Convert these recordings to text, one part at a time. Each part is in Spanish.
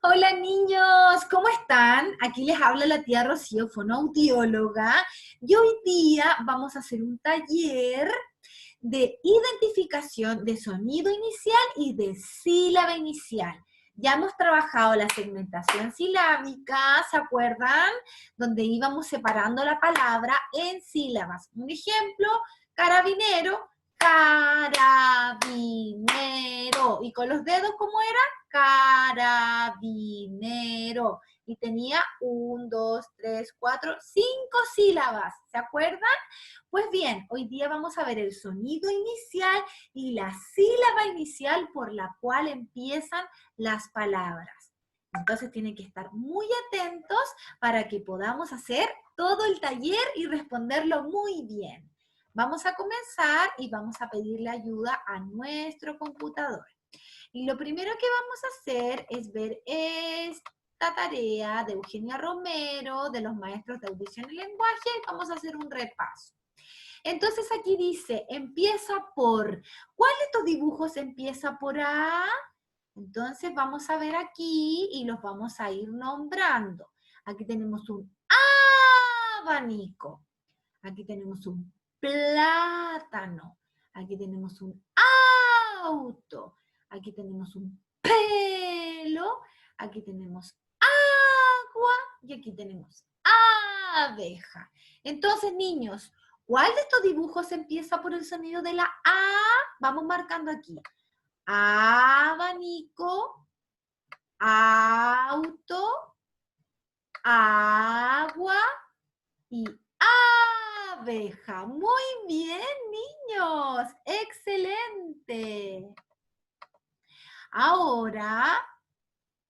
Hola niños, ¿cómo están? Aquí les habla la tía Rocío, fonoaudióloga, y hoy día vamos a hacer un taller de identificación de sonido inicial y de sílaba inicial. Ya hemos trabajado la segmentación silábica, ¿se acuerdan? Donde íbamos separando la palabra en sílabas. Un ejemplo, carabinero, carabinero. ¿Y con los dedos cómo era? Carabinero. Y tenía 1, 2, 3, 4, 5 sílabas. ¿Se acuerdan? Pues bien, hoy día vamos a ver el sonido inicial y la sílaba inicial por la cual empiezan las palabras. Entonces tienen que estar muy atentos para que podamos hacer todo el taller y responderlo muy bien. Vamos a comenzar y vamos a pedirle ayuda a nuestro computador. Y lo primero que vamos a hacer es ver esta tarea de Eugenia Romero, de los maestros de audición y lenguaje, y vamos a hacer un repaso. Entonces aquí dice, empieza por, ¿cuál de estos dibujos empieza por A? Entonces vamos a ver aquí y los vamos a ir nombrando. Aquí tenemos un abanico. Aquí tenemos un plátano. Aquí tenemos un auto. Aquí tenemos un pelo. Aquí tenemos agua. Y aquí tenemos abeja. Entonces, niños, ¿cuál de estos dibujos empieza por el sonido de la A? Vamos marcando aquí. Abanico, auto, agua y abeja. Muy bien, niños. Excelente. Ahora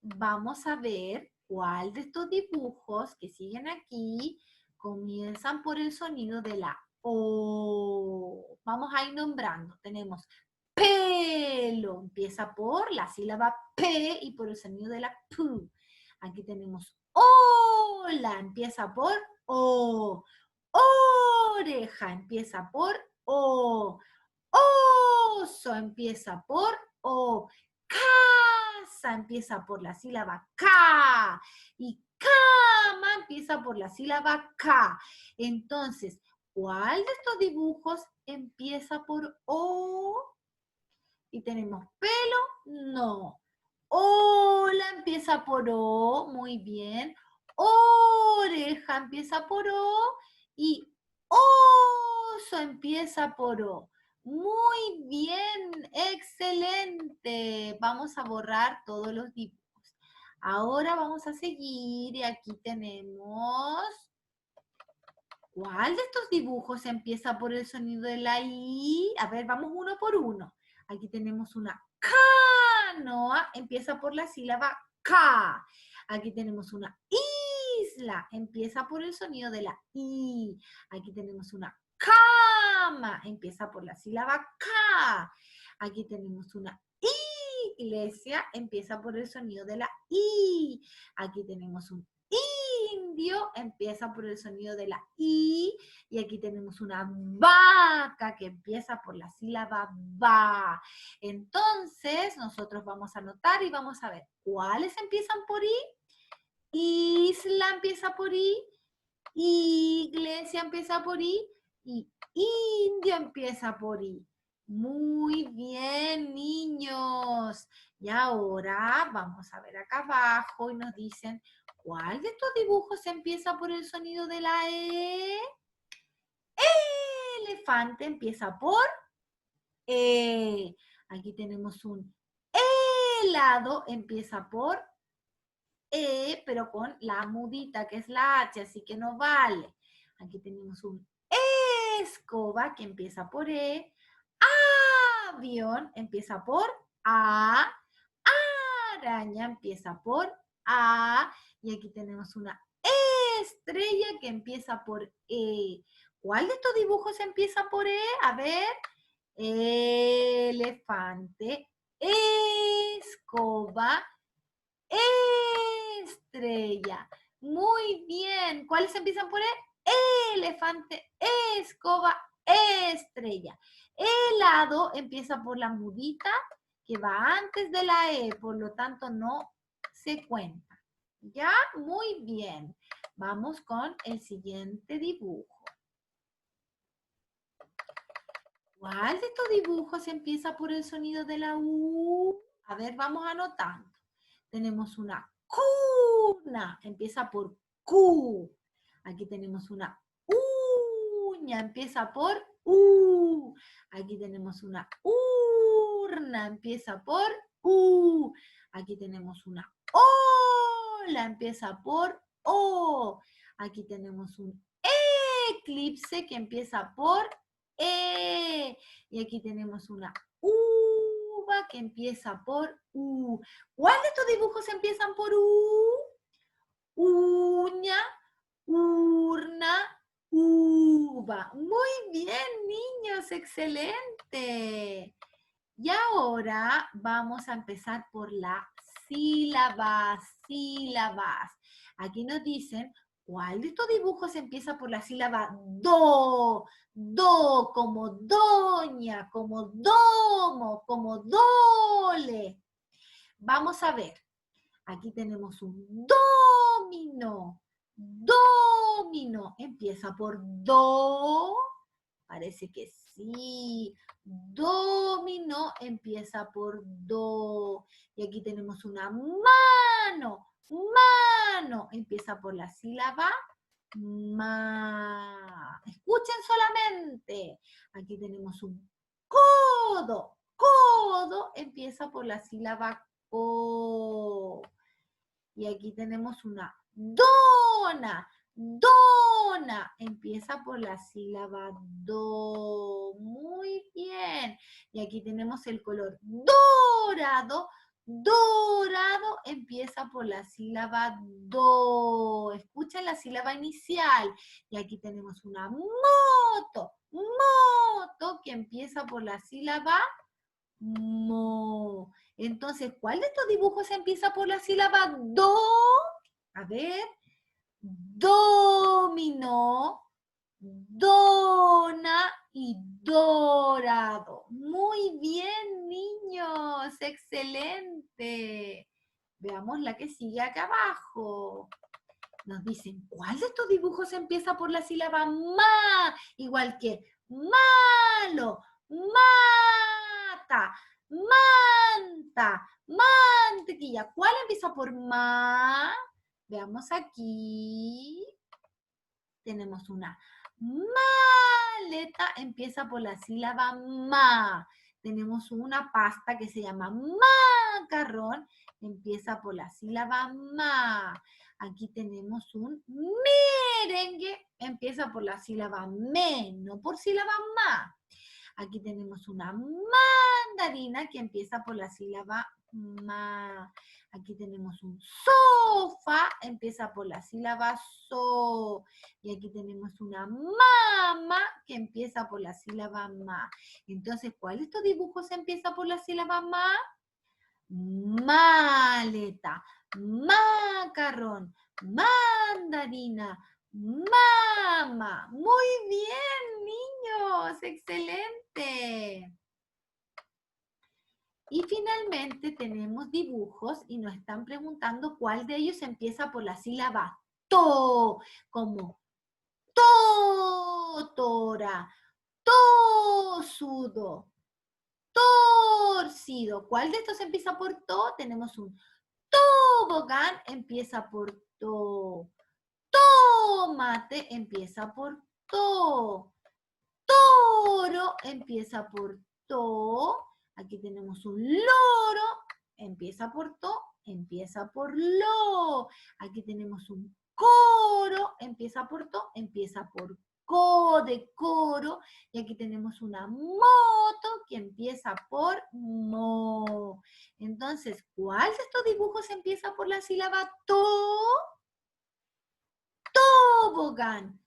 vamos a ver cuál de estos dibujos que siguen aquí comienzan por el sonido de la O. Vamos a ir nombrando. Tenemos pelo. Empieza por la sílaba P y por el sonido de la P. Aquí tenemos hola. Empieza por O. Oreja. Empieza por O. Oso. Empieza por O. Casa empieza por la sílaba K. Y cama empieza por la sílaba K. Entonces, ¿cuál de estos dibujos empieza por O? Y tenemos pelo, no. Hola empieza por O, muy bien. Oreja empieza por O y oso empieza por O. Muy bien, excelente. Vamos a borrar todos los dibujos. Ahora vamos a seguir y aquí tenemos... ¿Cuál de estos dibujos empieza por el sonido de la I? A ver, vamos uno por uno. Aquí tenemos una canoa, empieza por la sílaba K. Aquí tenemos una isla, empieza por el sonido de la I. Aquí tenemos una cama, empieza por la sílaba K. Aquí tenemos una iglesia, empieza por el sonido de la I. Aquí tenemos un indio, empieza por el sonido de la I, y aquí tenemos una vaca que empieza por la sílaba va. Entonces, nosotros vamos a anotar y vamos a ver cuáles empiezan por I. Isla empieza por I, iglesia empieza por I, y indio empieza por I. Muy bien, niños. Y ahora vamos a ver acá abajo y nos dicen, ¿cuál de estos dibujos empieza por el sonido de la E? Elefante empieza por E. Aquí tenemos un helado, empieza por E, pero con la mudita que es la H, así que no vale. Aquí tenemos un escoba que empieza por E. Avión empieza por A. Araña empieza por A. Y aquí tenemos una estrella que empieza por E. ¿Cuál de estos dibujos empieza por E? A ver. Elefante, escoba, estrella. Muy bien. ¿Cuáles empiezan por E? Elefante, escoba, estrella. Helado empieza por la mudita que va antes de la E, por lo tanto no se cuenta. ¿Ya? Muy bien. Vamos con el siguiente dibujo. ¿Cuál de estos dibujos empieza por el sonido de la U? A ver, vamos anotando. Tenemos una cuna, empieza por Q. Aquí tenemos una uña, empieza por U. Aquí tenemos una urna, empieza por U. Aquí tenemos una ola, empieza por O. Aquí tenemos un eclipse que empieza por E. Y aquí tenemos una uva que empieza por U. ¿Cuál de estos dibujos empiezan por U? Uña, urna, uva. Muy bien, niños, excelente. Y ahora vamos a empezar por la sílabas. Aquí nos dicen, ¿cuál de estos dibujos empieza por la sílaba do? Do, como doña, como domo, como dole. Vamos a ver. Aquí tenemos un domino. Domino. Empieza por do. Parece que sí. Dominó empieza por do. Y aquí tenemos una mano. Mano. Empieza por la sílaba ma. Escuchen solamente. Aquí tenemos un codo. Codo empieza por la sílaba co. Y aquí tenemos una dona. Dona empieza por la sílaba do. Muy bien. Y aquí tenemos el color dorado. Dorado empieza por la sílaba do. Escuchen la sílaba inicial. Y aquí tenemos una moto. Moto que empieza por la sílaba mo. Entonces, ¿cuál de estos dibujos empieza por la sílaba do? A ver. Dominó, dona y dorado. Muy bien, niños. Excelente. Veamos la que sigue acá abajo. Nos dicen, ¿cuál de estos dibujos empieza por la sílaba ma? Igual que malo, mata, manta, mantequilla. ¿Cuál empieza por ma? Veamos aquí. Tenemos una maleta, empieza por la sílaba ma. Tenemos una pasta que se llama macarrón, empieza por la sílaba ma. Aquí tenemos un merengue, empieza por la sílaba me, no por sílaba ma. Aquí tenemos una mandarina que empieza por la sílaba ma. Aquí tenemos un sofá, empieza por la sílaba so. Y aquí tenemos una mama que empieza por la sílaba ma. Entonces, ¿cuál de estos dibujos empieza por la sílaba ma? Maleta, macarrón, mandarina, mama. Muy bien, niños, excelente. Y finalmente tenemos dibujos y nos están preguntando cuál de ellos empieza por la sílaba to, como tótora, tosudo, torcido. ¿Cuál de estos empieza por to? Tenemos un tobogán, empieza por to. Tomate empieza por to. Toro empieza por to. Aquí tenemos un loro, empieza por to, empieza por lo. Aquí tenemos un coro, empieza por to, empieza por co de coro. Y aquí tenemos una moto que empieza por mo. Entonces, ¿cuál de estos dibujos empieza por la sílaba to? Tobogán,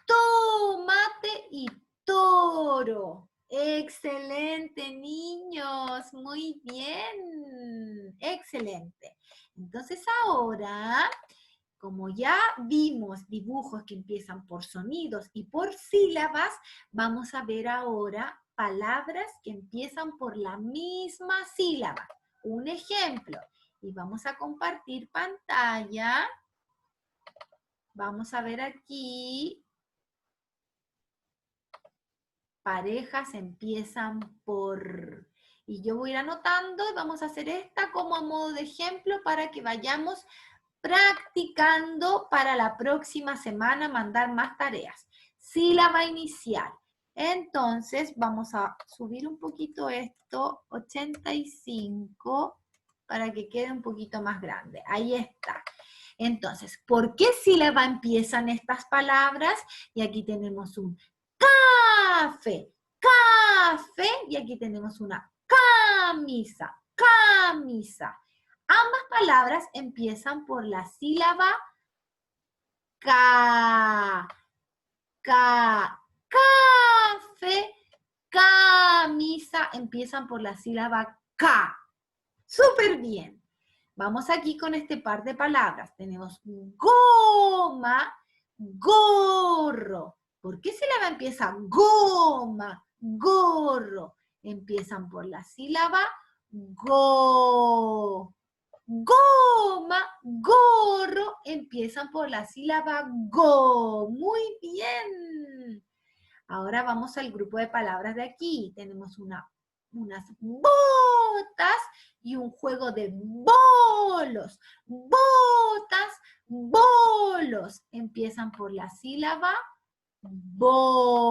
tomate y toro. Excelente, niños. Muy bien. Excelente. Entonces ahora, como ya vimos dibujos que empiezan por sonidos y por sílabas, vamos a ver ahora palabras que empiezan por la misma sílaba. Un ejemplo, Y vamos a compartir pantalla. Vamos a ver aquí. Parejas empiezan por... Y yo voy a ir anotando y vamos a hacer esta como a modo de ejemplo para que vayamos practicando para la próxima semana mandar más tareas. Sílaba inicial. Entonces vamos a subir un poquito esto, 85, para que quede un poquito más grande. Ahí está. Entonces, ¿por qué sílaba empiezan estas palabras? Y aquí tenemos un café, café, y aquí tenemos una camisa, camisa. Ambas palabras empiezan por la sílaba K, K, café, camisa, empiezan por la sílaba K. Súper bien. Vamos aquí con este par de palabras. Tenemos goma, gorro. ¿Por qué sílaba empieza goma, gorro? Empiezan por la sílaba go. Goma, gorro, empiezan por la sílaba go. Muy bien. Ahora vamos al grupo de palabras de aquí. Tenemos unas botas y un juego de bolos. Botas, bolos. Empiezan por la sílaba bo.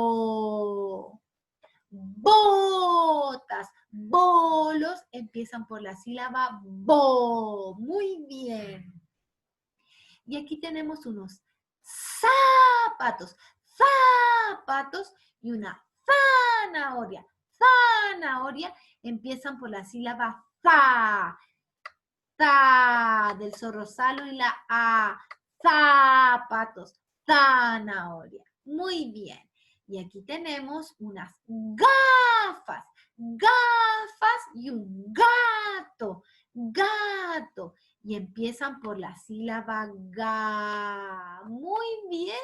Botas, bolos, empiezan por la sílaba bo. Muy bien. Y aquí tenemos unos zapatos, zapatos y una zanahoria. Zanahoria empiezan por la sílaba za. Ta, del zorrozalo y la a. Zapatos, zanahoria. Muy bien. Y aquí tenemos unas gafas, gafas y un gato, gato. Y empiezan por la sílaba ga. Muy bien,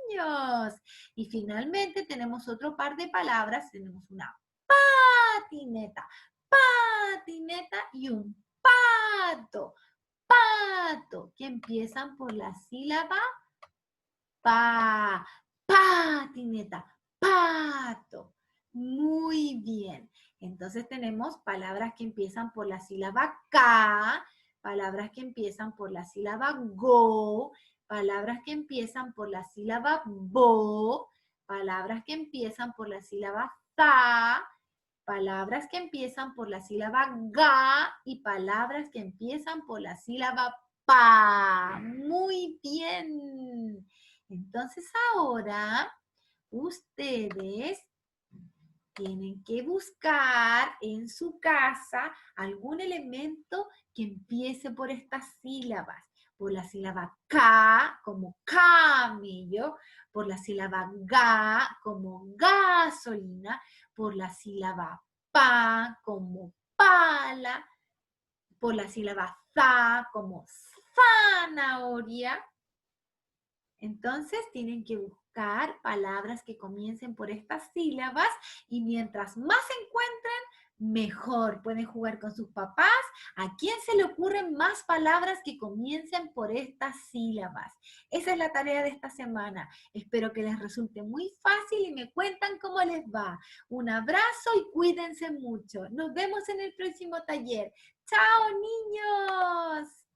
niños. Y finalmente tenemos otro par de palabras. Tenemos una patineta, patineta y un pato, pato, que empiezan por la sílaba pa, patineta, pato. Muy bien. Entonces tenemos palabras que empiezan por la sílaba K, palabras que empiezan por la sílaba go, palabras que empiezan por la sílaba bo, palabras que empiezan por la sílaba za, palabras que empiezan por la sílaba ga y palabras que empiezan por la sílaba pa. Muy bien. Entonces ahora ustedes tienen que buscar en su casa algún elemento que empiece por estas sílabas. Por la sílaba K, como camello, por la sílaba ga, como gasolina, por la sílaba pa, como pala, por la sílaba za, como zanahoria. Entonces tienen que buscar palabras que comiencen por estas sílabas y mientras más encuentren, mejor. Pueden jugar con sus papás. ¿A quién se le ocurren más palabras que comiencen por estas sílabas? Esa es la tarea de esta semana. Espero que les resulte muy fácil y me cuentan cómo les va. Un abrazo y cuídense mucho. Nos vemos en el próximo taller. ¡Chao, niños!